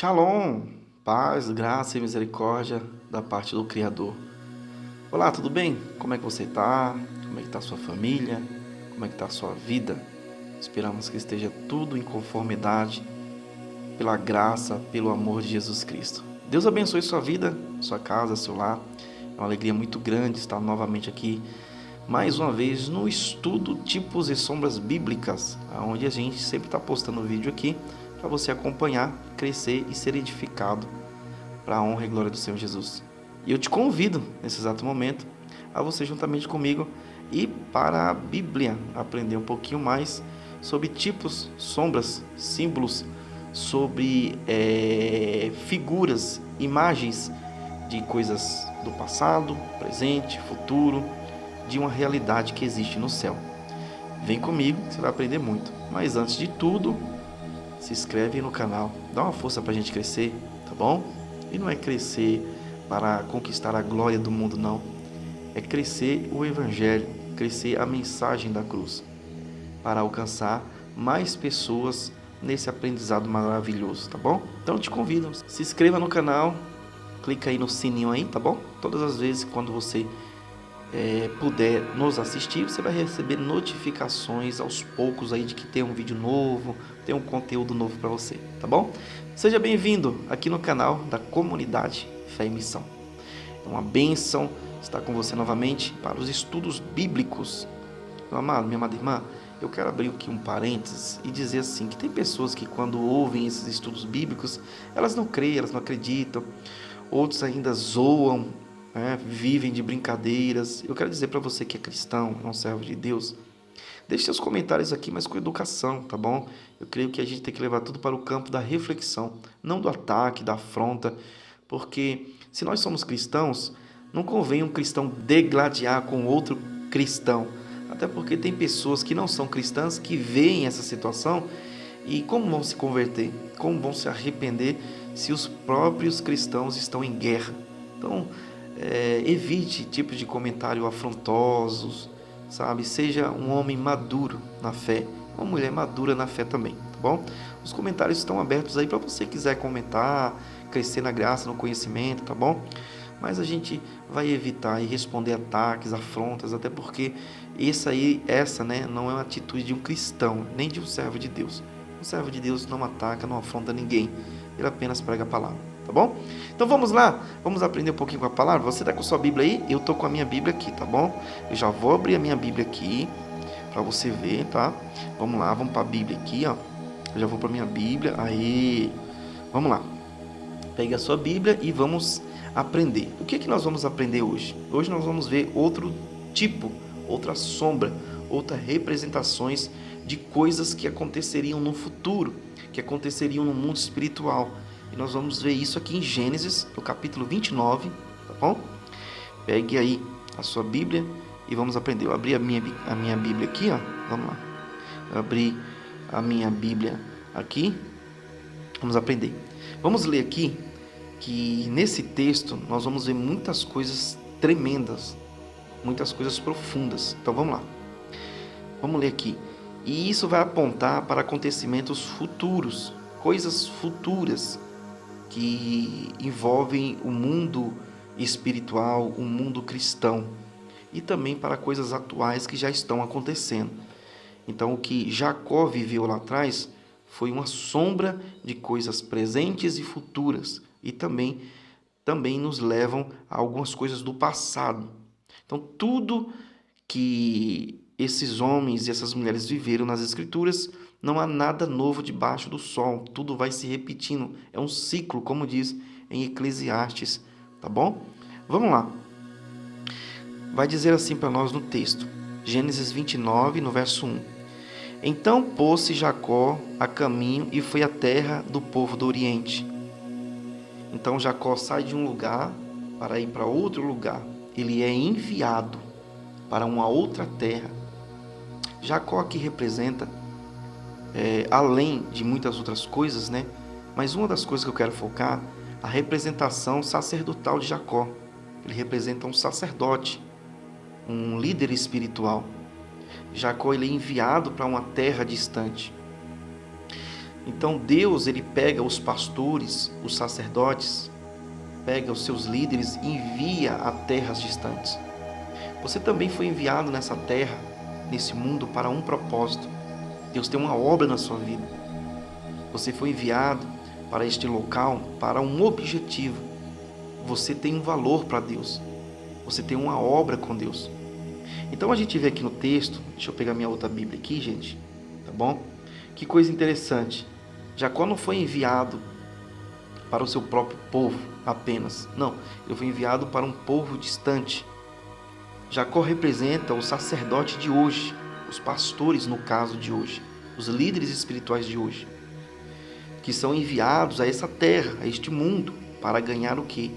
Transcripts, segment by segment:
Shalom, paz, graça e misericórdia da parte do Criador. Olá, tudo bem? Como é que você está? Como é que está a sua família? Como é que está a sua vida? Esperamos que esteja tudo em conformidade pela graça, pelo amor de Jesus Cristo. Deus abençoe sua vida, sua casa, seu lar. É uma alegria muito grande estar novamente aqui, mais uma vez, no estudo Tipos e Sombras Bíblicas, onde a gente sempre está postando vídeo aqui para você acompanhar, crescer e ser edificado para a honra e glória do Senhor Jesus. E eu te convido, nesse exato momento, a você juntamente comigo ir para a Bíblia, aprender um pouquinho mais sobre tipos, sombras, símbolos, sobre figuras, imagens de coisas do passado, presente, futuro, de uma realidade que existe no céu. Vem comigo, você vai aprender muito. Mas antes de tudo, se inscreve no canal, dá uma força para a gente crescer, tá bom? E não é crescer para conquistar a glória do mundo, não. É crescer o Evangelho, crescer a mensagem da cruz, para alcançar mais pessoas nesse aprendizado maravilhoso, tá bom? Então eu te convido, se inscreva no canal, clica aí no sininho aí, tá bom? Todas as vezes quando você puder nos assistir, você vai receber notificações aos poucos aí de que tem um vídeo novo, tem um conteúdo novo para você, tá bom? Seja bem-vindo aqui no canal da Comunidade Fé e Missão. É uma bênção estar com você novamente para os estudos bíblicos. Meu amado, minha amada irmã, eu quero abrir aqui um parênteses e dizer assim, que tem pessoas que quando ouvem esses estudos bíblicos, elas não creem, elas não acreditam, outros ainda zoam, vivem de brincadeiras. Eu quero dizer para você que é cristão, é um servo de Deus, deixe seus comentários aqui, mas com educação, tá bom? Eu creio que a gente tem que levar tudo para o campo da reflexão, não do ataque, da afronta, porque se nós somos cristãos, não convém um cristão degladiar com outro cristão, até porque tem pessoas que não são cristãs que veem essa situação e como vão se converter, como vão se arrepender se os próprios cristãos estão em guerra. Então, evite tipos de comentário afrontosos, sabe? Seja um homem maduro na fé, uma mulher madura na fé também, tá bom? Os comentários estão abertos aí para você quiser comentar, crescer na graça, no conhecimento, tá bom? Mas a gente vai evitar e responder ataques, afrontas, até porque essa não é uma atitude de um cristão, nem de um servo de Deus. Um servo de Deus não ataca, não afronta ninguém, ele apenas prega a palavra, tá bom? Então vamos lá, vamos aprender um pouquinho com a palavra. Você está com a sua Bíblia aí? Eu estou com a minha Bíblia aqui, tá bom? Eu já vou abrir a minha Bíblia aqui para você ver, tá? Vamos lá, vamos para a Bíblia aqui, ó. Eu já vou para a minha Bíblia, aí, vamos lá. Pegue a sua Bíblia e vamos aprender. O que nós vamos aprender hoje? Hoje nós vamos ver outro tipo, outra sombra, outras representações de coisas que aconteceriam no futuro, que aconteceriam no mundo espiritual. E nós vamos ver isso aqui em Gênesis, no capítulo 29, tá bom? Pegue aí a sua Bíblia e vamos aprender. Eu abri a minha Bíblia aqui, ó. Vamos lá. Eu abri a minha Bíblia aqui. Vamos aprender. Vamos ler aqui que nesse texto nós vamos ver muitas coisas tremendas, muitas coisas profundas. Então vamos lá. Vamos ler aqui. E isso vai apontar para acontecimentos futuros, coisas futuras que envolvem o mundo espiritual, o mundo cristão, e também para coisas atuais que já estão acontecendo. Então, o que Jacó viveu lá atrás foi uma sombra de coisas presentes e futuras, e também nos levam a algumas coisas do passado. Então, tudo que esses homens e essas mulheres viveram nas Escrituras, não há nada novo debaixo do sol, tudo vai se repetindo, é um ciclo, como diz em Eclesiastes, tá bom? Vamos lá, vai dizer assim para nós no texto, Gênesis 29, no verso 1. Então pôs-se Jacó a caminho e foi à terra do povo do Oriente. Então Jacó sai de um lugar para ir para outro lugar, ele é enviado para uma outra terra. Jacó aqui representa, além de muitas outras coisas, mas uma das coisas que eu quero focar, a representação sacerdotal de Jacó. Ele representa um sacerdote, um líder espiritual. Jacó ele é enviado para uma terra distante. Então Deus, ele pega os pastores, os sacerdotes, pega os seus líderes e envia a terras distantes. Você também foi enviado nessa terra, nesse mundo, para um propósito. Deus tem uma obra na sua vida. Você foi enviado para este local para um objetivo. Você tem um valor para Deus. Você tem uma obra com Deus. Então a gente vê aqui no texto, deixa eu pegar minha outra Bíblia aqui, gente, tá bom? Que coisa interessante. Jacó não foi enviado para o seu próprio povo apenas. Não, ele foi enviado para um povo distante. Jacó representa o sacerdote de hoje, os pastores no caso de hoje, os líderes espirituais de hoje, que são enviados a essa terra, a este mundo, para ganhar o quê?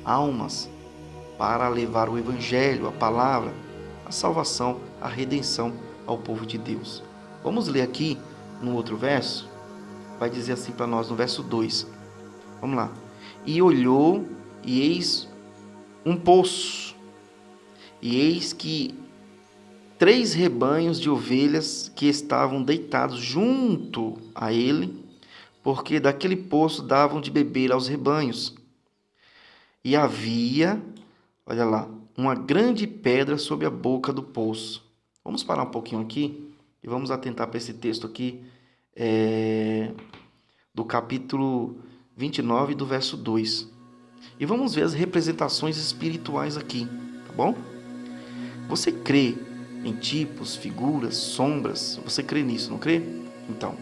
Almas, para levar o evangelho, a palavra, a salvação, a redenção ao povo de Deus. Vamos ler aqui no outro verso, vai dizer assim para nós no verso 2. Vamos lá. E olhou, e eis um poço, e eis que 3 rebanhos de ovelhas que estavam deitados junto a ele, porque daquele poço davam de beber aos rebanhos. E havia, olha lá, uma grande pedra sobre a boca do poço. Vamos parar um pouquinho aqui e vamos atentar para esse texto aqui, do capítulo 29, do verso 2. E vamos ver as representações espirituais aqui, tá bom? Você crê em tipos, figuras, sombras? Você crê nisso, não crê? Então,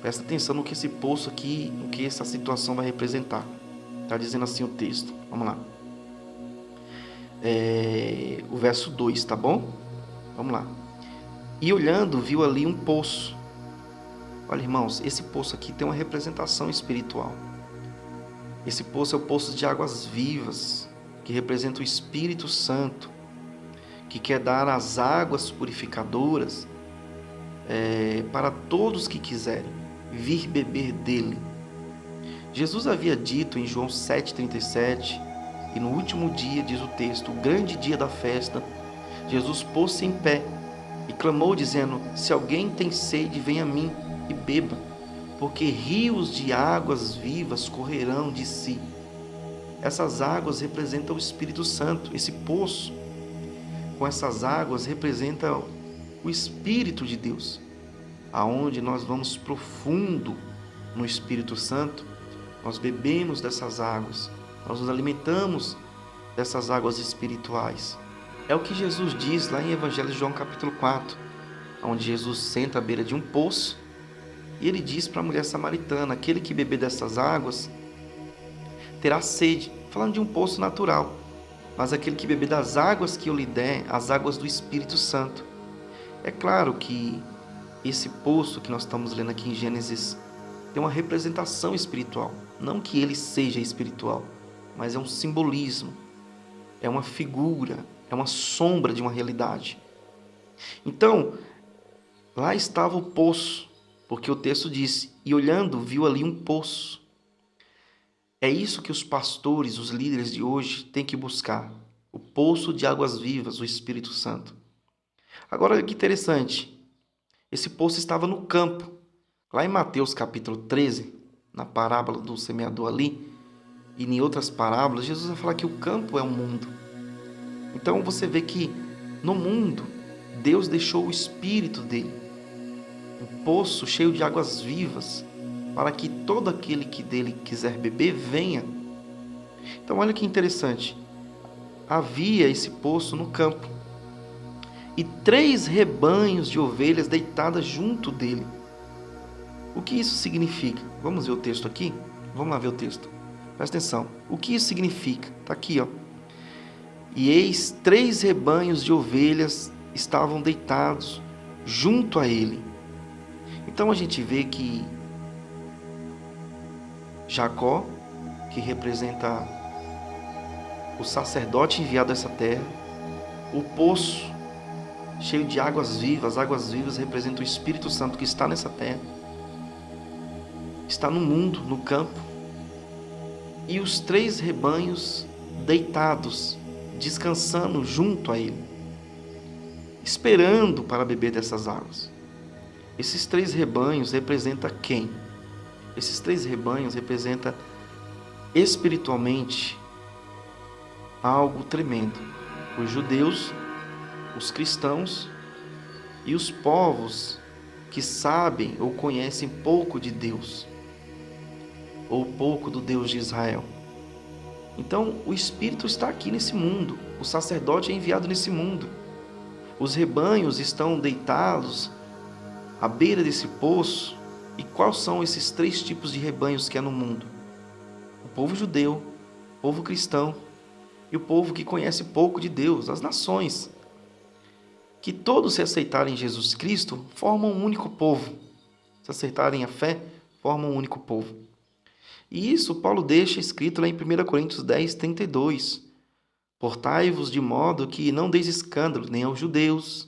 presta atenção no que esse poço aqui, no que essa situação vai representar. Está dizendo assim o texto. Vamos lá. O verso 2, tá bom? Vamos lá. E olhando, viu ali um poço. Olha, irmãos, esse poço aqui tem uma representação espiritual. Esse poço é o poço de águas vivas, que representa o Espírito Santo, que quer dar as águas purificadoras para todos que quiserem vir beber dele. Jesus havia dito em João 7,37, e no último dia, diz o texto, o grande dia da festa, Jesus pôs-se em pé e clamou dizendo: se alguém tem sede, venha a mim e beba, porque rios de águas vivas correrão de si. Essas águas representam o Espírito Santo. Esse poço com essas águas representa o Espírito de Deus, aonde nós vamos profundo no Espírito Santo. Nós bebemos dessas águas, nós nos alimentamos dessas águas espirituais. É o que Jesus diz lá em Evangelho de João capítulo 4, onde Jesus senta à beira de um poço e ele diz para a mulher samaritana: aquele que beber dessas águas terá sede, falando de um poço natural, mas aquele que beber das águas que eu lhe der, as águas do Espírito Santo. É claro que esse poço que nós estamos lendo aqui em Gênesis tem uma representação espiritual, não que ele seja espiritual, mas é um simbolismo, é uma figura, é uma sombra de uma realidade. Então, lá estava o poço, porque o texto disse, e olhando viu ali um poço. É isso que os pastores, os líderes de hoje têm que buscar, o poço de águas vivas, o Espírito Santo. Agora, que interessante, esse poço estava no campo. Lá em Mateus capítulo 13, na parábola do semeador ali, e em outras parábolas, Jesus vai falar que o campo é o mundo. Então você vê que no mundo, Deus deixou o Espírito dele, um poço cheio de águas vivas, para que todo aquele que dele quiser beber, venha. Então olha que interessante, havia esse poço no campo, e 3 rebanhos de ovelhas deitadas junto dele. O que isso significa? Vamos ver o texto aqui? Vamos lá ver o texto. Presta atenção. O que isso significa? Está aqui, ó. E eis 3 rebanhos de ovelhas estavam deitados junto a ele. Então a gente vê que Jacó, que representa o sacerdote enviado a essa terra, o poço cheio de águas vivas representam o Espírito Santo que está nessa terra, está no mundo, no campo, e os 3 rebanhos deitados, descansando junto a ele, esperando para beber dessas águas. Esses 3 rebanhos representam quem? esses 3 rebanhos representam espiritualmente algo tremendo. Os judeus, os cristãos e os povos que sabem ou conhecem pouco de Deus, ou pouco do Deus de Israel. Então, o Espírito está aqui nesse mundo, o sacerdote é enviado nesse mundo. Os rebanhos estão deitados à beira desse poço. E quais são esses 3 tipos de rebanhos que há no mundo? O povo judeu, o povo cristão e o povo que conhece pouco de Deus, as nações. Que todos, se aceitarem Jesus Cristo, formam um único povo. Se aceitarem a fé, formam um único povo. E isso Paulo deixa escrito lá em 1 Coríntios 10, 32. Portai-vos de modo que não deis escândalo nem aos judeus,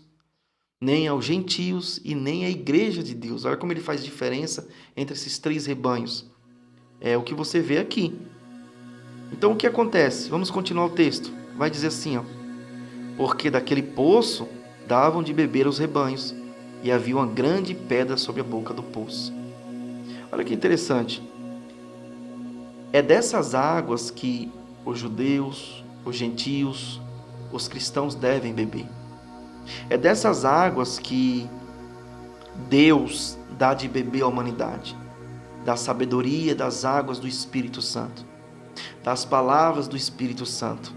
nem aos gentios e nem à igreja de Deus. Olha como ele faz diferença entre esses 3 rebanhos. É o que você vê aqui. Então o que acontece? Vamos continuar o texto. Vai dizer assim, ó. Porque daquele poço davam de beber os rebanhos, e havia uma grande pedra sobre a boca do poço. Olha que interessante. É dessas águas que os judeus, os gentios, os cristãos devem beber. É dessas águas que Deus dá de beber à humanidade. Da sabedoria das águas do Espírito Santo. Das palavras do Espírito Santo.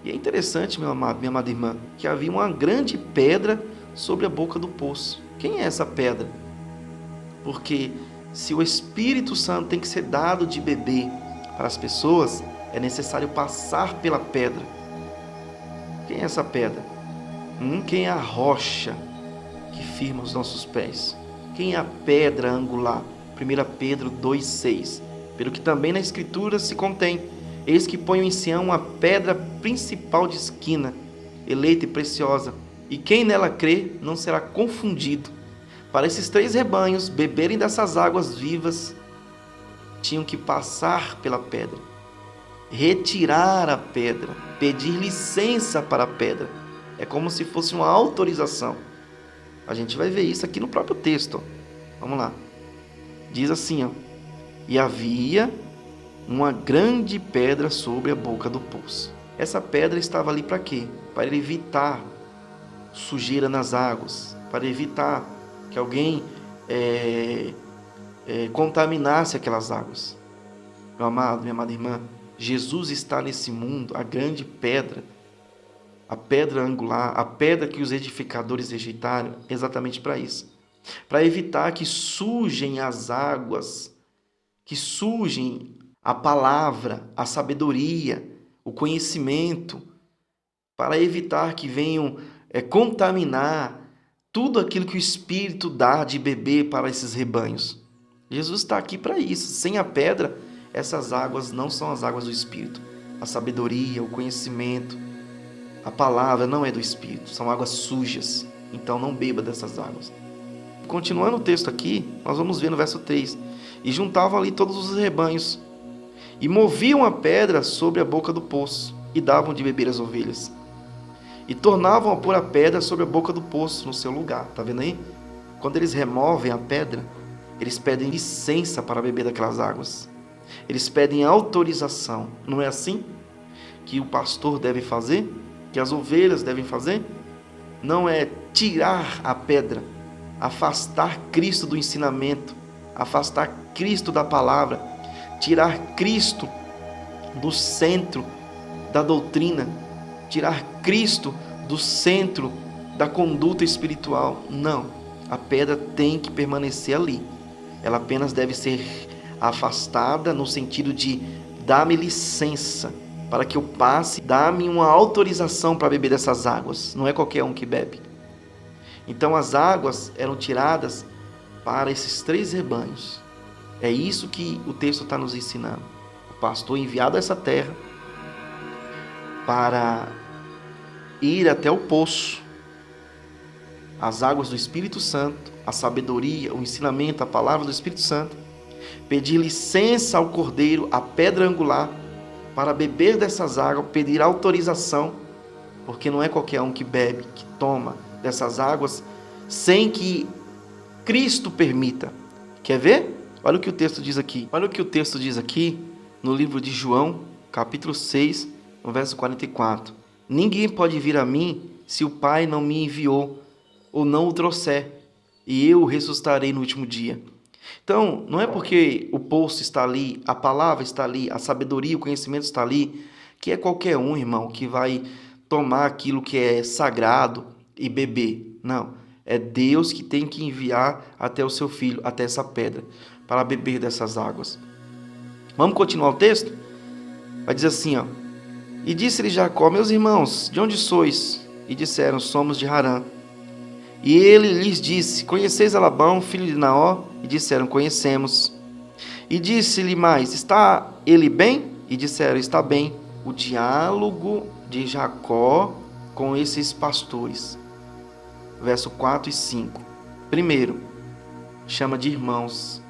E é interessante, meu amado, minha amada irmã, que havia uma grande pedra sobre a boca do poço. Quem é essa pedra? Porque se o Espírito Santo tem que ser dado de beber para as pessoas, é necessário passar pela pedra. Quem é essa pedra? Quem é a rocha que firma os nossos pés? Quem é a pedra angular? 1 Pedro 2,6. Pelo que também na Escritura se contém: eis que ponho em Sião uma pedra principal de esquina, eleita e preciosa, e quem nela crê não será confundido. Para esses 3 rebanhos beberem dessas águas vivas, tinham que passar pela pedra, retirar a pedra, pedir licença para a pedra. É como se fosse uma autorização. A gente vai ver isso aqui no próprio texto. Vamos lá. Diz assim, ó: e havia uma grande pedra sobre a boca do poço. Essa pedra estava ali para quê? Para evitar sujeira nas águas, para evitar que alguém contaminasse aquelas águas. Meu amado, minha amada irmã, Jesus está nesse mundo, a grande pedra, a pedra angular, a pedra que os edificadores rejeitaram, exatamente para isso. Para evitar que sujem as águas, que sujem a palavra, a sabedoria, o conhecimento, para evitar que venham contaminar tudo aquilo que o Espírito dá de beber para esses rebanhos. Jesus está aqui para isso. Sem a pedra, essas águas não são as águas do Espírito. A sabedoria, o conhecimento, a palavra não é do Espírito, são águas sujas. Então não beba dessas águas. Continuando o texto aqui, nós vamos ver no verso 3. E juntavam ali todos os rebanhos, e moviam a pedra sobre a boca do poço, e davam de beber às ovelhas. E tornavam a pôr a pedra sobre a boca do poço, no seu lugar. Está vendo aí? Quando eles removem a pedra, eles pedem licença para beber daquelas águas. Eles pedem autorização. Não é assim que o pastor deve fazer? Que as ovelhas devem fazer? Não é tirar a pedra, afastar Cristo do ensinamento, afastar Cristo da palavra, tirar Cristo do centro da doutrina, tirar Cristo do centro da conduta espiritual. Não, a pedra tem que permanecer ali. Ela apenas deve ser afastada no sentido de dá-me licença para que eu passe, dá-me uma autorização para beber dessas águas. Não é qualquer um que bebe. Então as águas eram tiradas para esses 3 rebanhos. É isso que o texto está nos ensinando. O pastor enviado a essa terra para ir até o poço, as águas do Espírito Santo, a sabedoria, o ensinamento, a palavra do Espírito Santo, pedir licença ao Cordeiro, a pedra angular, para beber dessas águas, pedir autorização, porque não é qualquer um que bebe, que toma dessas águas, sem que Cristo permita. Quer ver? Olha o que o texto diz aqui. Olha o que o texto diz aqui no livro de João, capítulo 6, no verso 44. Ninguém pode vir a mim se o Pai não me enviou ou não o trouxer, e eu o ressuscitarei no último dia. Então, não é porque o poço está ali, a palavra está ali, a sabedoria, o conhecimento está ali, que é qualquer um, irmão, que vai tomar aquilo que é sagrado e beber. Não, é Deus que tem que enviar até o seu filho, até essa pedra, para beber dessas águas. Vamos continuar o texto? Vai dizer assim, ó. E disse-lhe Jacó: meus irmãos, de onde sois? E disseram: somos de Harã. E ele lhes disse: conheceis a Labão, filho de Naó? E disseram: conhecemos. E disse-lhe mais: está ele bem? E disseram: está bem. O diálogo de Jacó com esses pastores. Verso 4 e 5. Primeiro, chama de irmãos.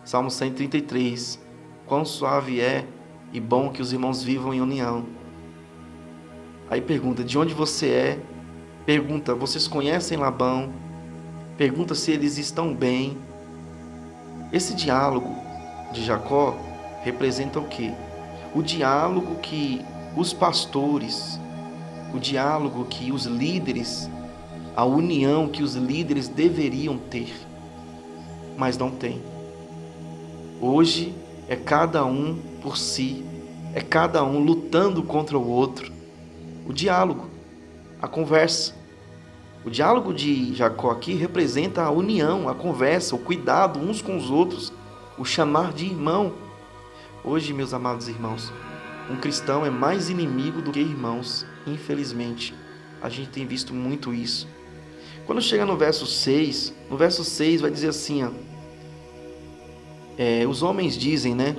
Salmo 133. Quão suave é e bom que os irmãos vivam em união. Aí pergunta: de onde você é? Pergunta: vocês conhecem Labão? Pergunta se eles estão bem. Esse diálogo de Jacó representa o quê? O diálogo que os pastores, o diálogo que os líderes, a união que os líderes deveriam ter, mas não tem. Hoje é cada um por si, é cada um lutando contra o outro. O diálogo, a conversa. O diálogo de Jacó aqui representa a união, a conversa, o cuidado uns com os outros, o chamar de irmão. Hoje, meus amados irmãos, um cristão é mais inimigo do que irmãos, infelizmente. A gente tem visto muito isso. Quando chega no verso 6 vai dizer assim, ó, os homens dizem, né?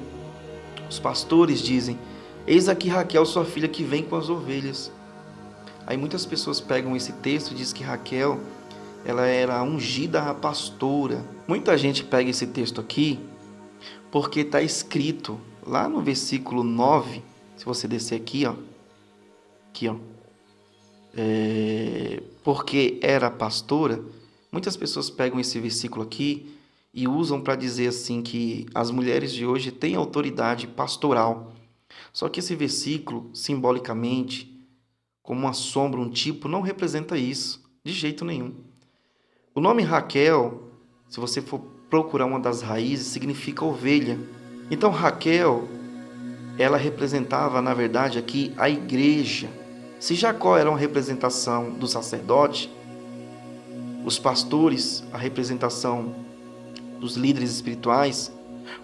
Os pastores dizem: eis aqui Raquel, sua filha, que vem com as ovelhas. Aí muitas pessoas pegam esse texto e dizem que Raquel, ela era ungida a pastora. Muita gente pega esse texto aqui porque está escrito lá no versículo 9, se você descer aqui, ó, porque era pastora. Muitas pessoas pegam esse versículo aqui e usam para dizer assim que as mulheres de hoje têm autoridade pastoral. Só que esse versículo, simbolicamente, como uma sombra, um tipo, não representa isso, de jeito nenhum. O nome Raquel, se você for procurar uma das raízes, significa ovelha. Então Raquel, ela representava, na verdade, aqui a igreja. Se Jacó era uma representação do sacerdote, os pastores, a representação dos líderes espirituais,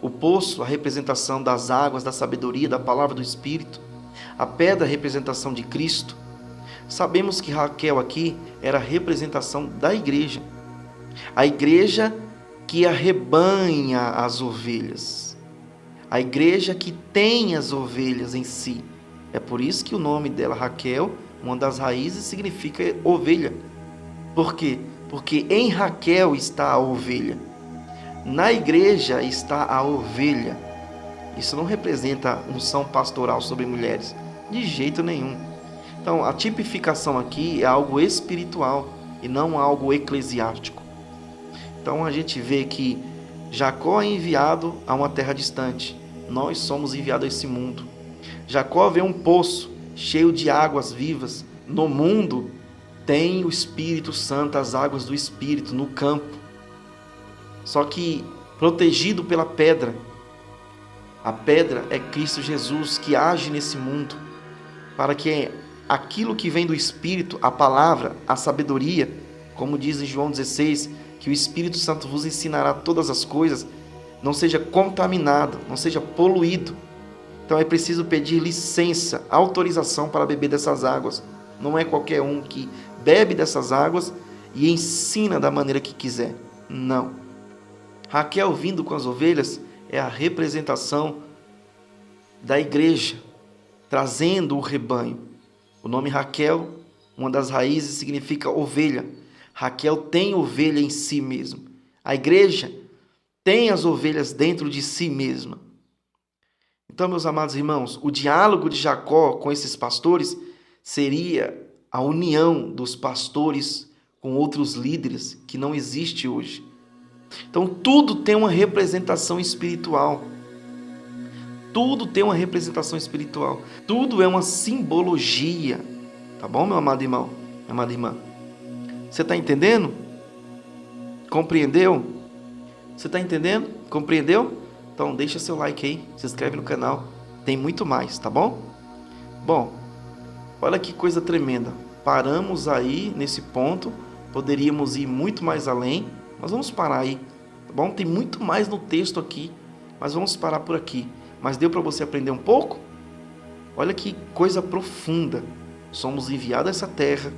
o poço, a representação das águas, da sabedoria, da palavra do Espírito, a pedra, a representação de Cristo. Sabemos que Raquel aqui era a representação da igreja. A igreja que arrebanha as ovelhas. A igreja que tem as ovelhas em si. É por isso que o nome dela, Raquel, uma das raízes, significa ovelha. Por quê? Porque em Raquel está a ovelha. Na igreja está a ovelha. Isso não representa unção pastoral sobre mulheres, de jeito nenhum. Então, a tipificação aqui é algo espiritual e não algo eclesiástico. Então, a gente vê que Jacó é enviado a uma terra distante. Nós somos enviados a esse mundo. Jacó vê um poço cheio de águas vivas. No mundo tem o Espírito Santo, as águas do Espírito no campo. Só que protegido pela pedra. A pedra é Cristo Jesus que age nesse mundo para que aquilo que vem do Espírito, a palavra, a sabedoria, como diz em João 16, que o Espírito Santo vos ensinará todas as coisas, não seja contaminado, não seja poluído. Então é preciso pedir licença, autorização para beber dessas águas. Não é qualquer um que bebe dessas águas e ensina da maneira que quiser. Não. Raquel vindo com as ovelhas é a representação da igreja, trazendo o rebanho. O nome Raquel, uma das raízes, significa ovelha. Raquel tem ovelha em si mesma. A igreja tem as ovelhas dentro de si mesma. Então, meus amados irmãos, o diálogo de Jacó com esses pastores seria a união dos pastores com outros líderes que não existe hoje. Então tudo tem uma representação espiritual. Tudo tem uma representação espiritual. Tudo é uma simbologia. Tá bom, meu amado irmão? Minha amada irmã? Você está entendendo? Compreendeu? Você está entendendo? Compreendeu? Então deixa seu like aí, se inscreve no canal. Tem muito mais, tá bom? Bom, olha que coisa tremenda. Paramos aí nesse ponto. Poderíamos ir muito mais além, mas vamos parar aí, tá bom? Tem muito mais no texto aqui, mas vamos parar por aqui. Mas deu para você aprender um pouco? Olha que coisa profunda. Somos enviados a essa terra.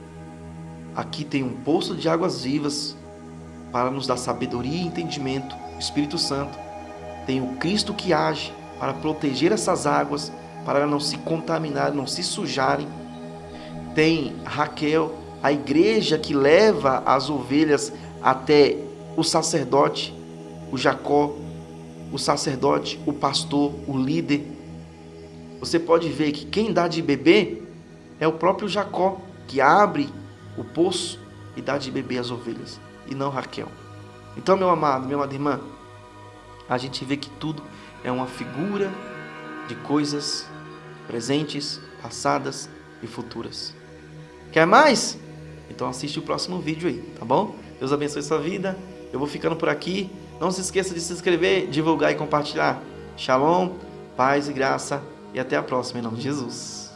Aqui tem um poço de águas vivas para nos dar sabedoria e entendimento. O Espírito Santo. Tem o Cristo que age para proteger essas águas, para não se contaminarem, não se sujarem. Tem Raquel, a igreja que leva as ovelhas até o sacerdote, o Jacó, o sacerdote, o pastor, o líder. Você pode ver que quem dá de beber é o próprio Jacó, que abre o poço e dá de beber as ovelhas, e não Raquel. Então, meu amado, minha amada irmã, a gente vê que tudo é uma figura de coisas presentes, passadas e futuras. Quer mais? Então assiste o próximo vídeo aí, tá bom? Deus abençoe sua vida. Eu vou ficando por aqui. Não se esqueça de se inscrever, divulgar e compartilhar. Shalom, paz e graça. E até a próxima, em nome de Jesus.